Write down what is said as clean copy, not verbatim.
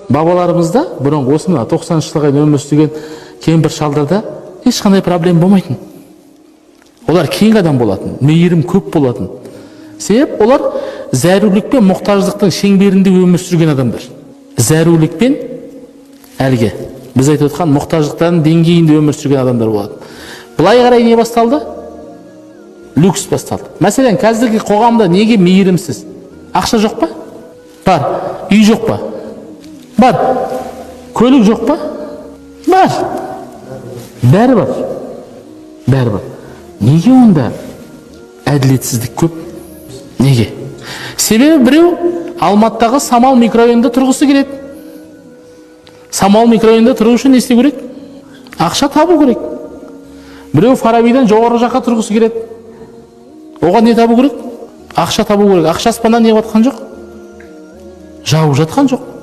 бабаларымызда бұрынғы осы мына 90 жылға дейін өмір сүрген кемпір шалдарда ешқандай проблема болмайтын. Олар кең адам болатын, мейірім көп болатын. Себеп олар зәрулік пен мұқтаждықтың шеңберінде өмір сүрген адамдар. Зәрулік пен әлгі біз айтып отқан мұқтаждықтардың деңгейінде өмір сүрген адамдар болады. Былай қарай не басталды? Люкс басталды. Мәселен, қазіргі қоғамда неге мейірімсіз? Ақша жоқ па? Бар. Үй жоқ па? Бар. Көлік жоқ па? Бар. Бәрі бар. Бәрі бар. Неге онда әділетсіздік көп? Неге? Себебі біреу Алматыдағы Самал микрорайонында тұрғысы келеді. Самал микрорайонында тұру үшін не істеу керек? Ақша табу керек. Біреу Фарабидан жоғары жаққа тұрғысы келеді. Оған не табу керек? Ақша табу керек. Ақша аспаннан не жатқан жоқ? Жауып жатқан жоқ.